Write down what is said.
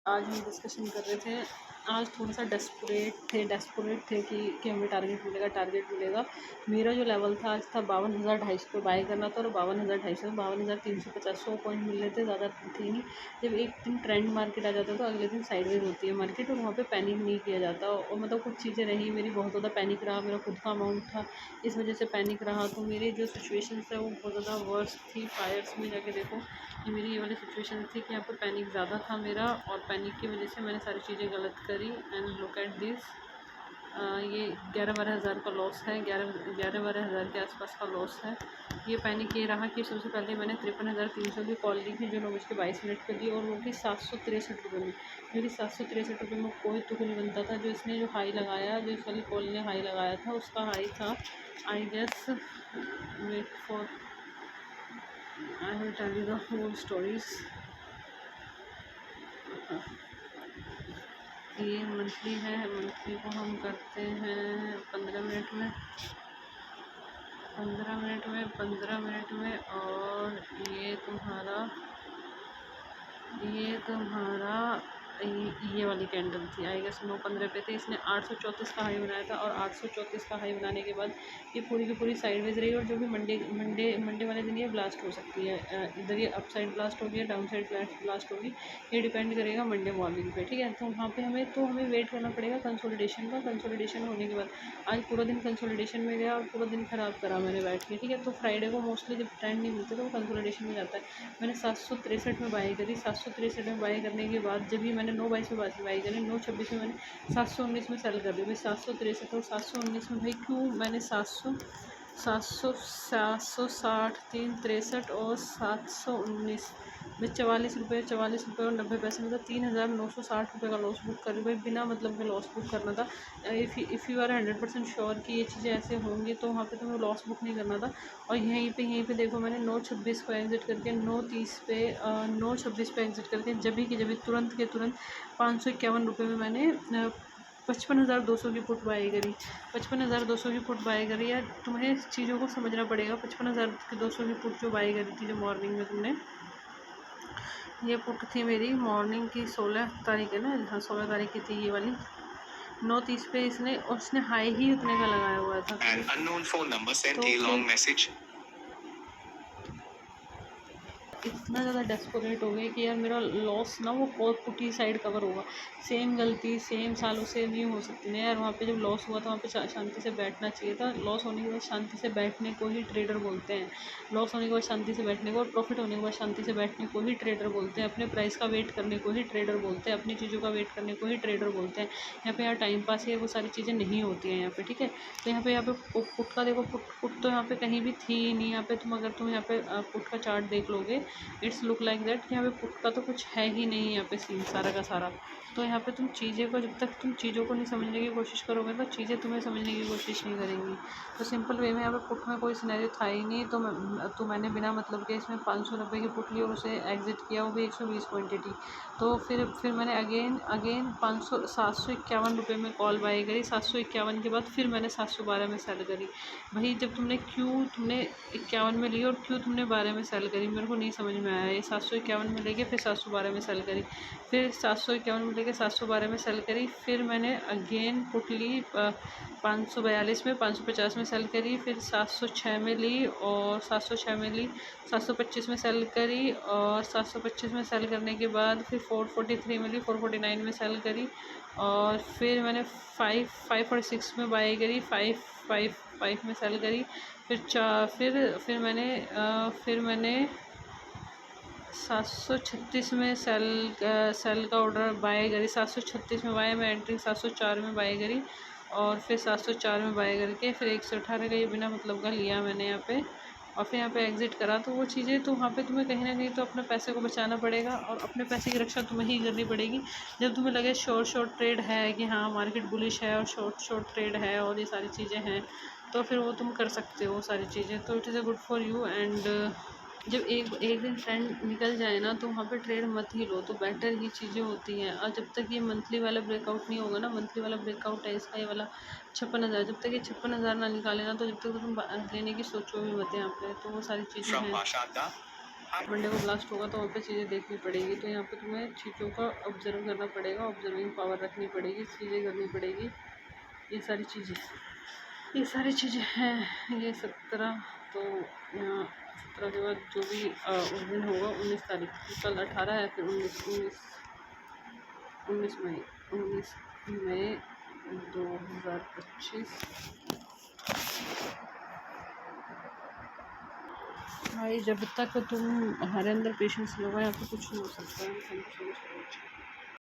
आज हम डिस्कशन कर रहे थे। आज थोड़ा सा डेस्परेट थे कि हमें टारगेट मिलेगा। मेरा जो लेवल था आज था 52,250 पे बाय करना था और 52,250 52,350 पॉइंट मिल रहे थे, ज़्यादा थे नहीं। जब एक दिन ट्रेंड मार्केट आ जाता है तो अगले दिन साइडवेज होती है मार्केट और वहाँ पे पैनिक नहीं किया जाता। और मतलब कुछ चीज़ें रही मेरी, बहुत ज़्यादा पैनिक रहा, मेरा खुद का अमाउंट था, इस वजह से पैनिक रहा। तो मेरी जो सिचुएशन है वो बहुत ज़्यादा वर्स्ट थी। फायर्स में जाके देखो कि मेरी ये वाली सिचुएशन थी कि यहाँ पर पैनिक ज़्यादा था मेरा, और पैनिक की वजह से मैंने सारी चीज़ें गलत करी। एंड लुक एट दिस, ये 11-12 हज़ार का लॉस है, 11-12 हज़ार के आसपास का लॉस है। ये पैनिक ये रहा कि सबसे पहले मैंने 53,300 की कॉल ली थी जो 9:22 पर दी, और वो थी 763 रुपये में, जो कि 763 रुपये में कोई तुक नहीं बनता था। जो इसने जो हाई लगाया, जो इस वाली कॉल ने हाई लगाया था, उसका हाई था I guess, wait for I will tell you the whole stories. ये मंथली है, मंथली को हम करते हैं 15 मिनट में, 15 मिनट में। और ये तुम्हारा ये वाली कैंडल थी आई गेस 9:15 पे थी। इसने 834 का हाई बनाया था, और 834 का हाई बनाने के बाद ये पूरी की पूरी साइडवेज रही। और जो भी मंडे मंडे मंडे वाले दिन ये ब्लास्ट हो सकती है, इधर ये अप साइड ब्लास्ट होगी या डाउन साइड ब्लास्ट होगी, ये डिपेंड करेगा मंडे मॉर्निंग पे, ठीक है। तो वहाँ पे हमें वेट करना पड़ेगा कंसोलिडेशन का। कंसोलिडेशन होने के बाद आज पूरा दिन कंसोलिडेशन में गया और पूरा दिन ख़राब करा मैंने बैठ के, ठीक है। तो फ्राइडे को मोस्टली जब ट्रेंड नहीं मिलते तो वो कंसोलिडेशन में जाता है। मैंने 763 में बाई करी, 763 में बाई करने के बाद जब भी मैंने 9:22 में बाई करी, 9:26 में मैंने 719 में सेल कर दी। भाई 763 और 719 में, भाई क्यों मैंने 760, 363 और 719 में 44 रुपये और 90 पैसे, मतलब 3,960 रुपये का लॉस बुक कर, भाई बिना मतलब के लॉस बुक करना था। इफ़ यू आर 100% श्योर कि ये चीज़ें ऐसे होंगी तो वहाँ पे तुम्हें लॉस बुक नहीं करना था। और यहीं पे देखो मैंने 9:26 को एग्ज़िट करके 9:26 पे एग्ज़िट करके जब तुरंत के तुरंत 551 रुपये में मैंने 55,200 की पुट बाई करी। 55,200 की पुट बाई करी। यार तुम्हें चीज़ों को समझना पड़ेगा। 55,200 की पुट जो बाई करी थी, जो मॉर्निंग में तुमने, ये पुट थी मेरी मॉर्निंग की 16 तारीख है ना, हाँ 16 तारीख की थी ये वाली। 9:30 पे इसने, और इसने हाई ही उतने का लगाया हुआ था। An unknown phone number sent a long message। इतना ज़्यादा डेस्परेट हो गई कि यार मेरा लॉस ना वो पुट ही साइड कवर होगा। सेम गलती सेम सालों से नहीं हो सकती ना यार। वहाँ पे जब लॉस हुआ था वहाँ पे शांति से बैठना चाहिए था। लॉस होने के बाद शांति से बैठने को ही ट्रेडर बोलते हैं। लॉस होने के बाद शांति से बैठने को, और प्रॉफिट होने के बाद शांति से बैठने को ही ट्रेडर बोलते हैं। अपने प्राइस का वेट करने को ही ट्रेडर बोलते हैं, अपनी चीज़ों का वेट करने को ही ट्रेडर बोलते हैं। यहाँ पे यार टाइम पास है, वो सारी चीज़ें नहीं होती हैं यहाँ पे, ठीक है। तो यहाँ पे पुट का देखो, पुट तो यहाँ पे कहीं भी थी ही नहीं। यहाँ पे अगर तुम यहाँ पे पुट का चार्ट देख लोगे, इट्स लुक लाइक दैट कि यहाँ पे पुट का तो कुछ है ही नहीं यहाँ पे सीन सारा का सारा। तो यहाँ पे तुम चीज़ें को, जब तक तुम चीज़ों को नहीं समझने की कोशिश करोगे तो चीज़ें तुम्हें समझने की कोशिश नहीं करेंगी। तो सिंपल वे में यहाँ पे पुट में कोई सिनेरियो था ही नहीं। तो मैंने बिना मतलब के इसमें 590 की पुट ली और उसे एग्जिट किया, वो भी 120 क्वान्टिटी। तो फिर मैंने अगेन 751 रुपये में कॉल बाई करी। 751 के बाद फिर मैंने 712 में सेल करी। भाई जब तुमने 51 में ली और क्यों तुमने 12 में सेल करी, मेरे को नहीं समझ में आया। ये 751 में लेके फिर 712 में सेल करी, फिर 751 में लेके 712 में सेल करी। फिर मैंने अगेन पुट ली 542 में, 550 में सेल करी। फिर 706 में ली और 706 में ली, 725 में सेल करी, और 725 में सेल करने के बाद फिर 443 में ली, 449 में सेल करी। और फिर मैंने 546 में बाई करी, 555 में सेल करी। फिर मैंने 736 में सेल का ऑर्डर बाय करी। 736 में बाय में एंट्री, 704 में बाय करी, और फिर 704 में बाय करके फिर 118 का ये बिना मतलब का लिया मैंने यहाँ पे, और फिर यहाँ पे एग्ज़िट करा। तो वो चीज़ें, तो वहाँ पे तुम्हें कहीं ना कहीं तो अपने पैसे को बचाना पड़ेगा, और अपने पैसे की रक्षा तुम्हें ही करनी पड़ेगी। जब तुम्हें लगे शॉर्ट ट्रेड है कि हाँ मार्केट बुलिश है और शॉर्ट ट्रेड है और ये सारी चीज़ें हैं, तो फिर वो तुम कर सकते हो सारी चीज़ें। तो it is a good for you. And जब एक दिन ट्रेंड निकल जाए ना तो वहाँ पे ट्रेड मत ही लो, तो बेटर ही चीज़ें होती हैं। और जब तक ये मंथली वाला ब्रेकआउट नहीं होगा ना, मंथली वाला ब्रेकआउट है इसका ये वाला 56,000, जब तक ये 56,000 ना निकाले ना, तो जब तक तुम लेने की सोचो भी मत यहाँ पे। तो वो सारी चीज़ें हैं। मंडे को ब्लास्ट होगा तो वहाँ पे चीज़ें देखनी पड़ेगी। तो यहाँ पे तुम्हें चीज़ों का ऑब्जर्व करना पड़ेगा, ऑब्जर्विंग पावर रखनी पड़ेगी, चीज़ें करनी पड़ेगी। ये सारी चीज़ें हैं। ये 17, तो यहाँ 17 के बाद जो भी उस दिन होगा 19 तारीख, कल 18 है, फिर 19 मई 2025। भाई जब तक तुम हमारे अंदर पेशेंस नहीं होगा यहाँ पे कुछ नहीं हो सकता है।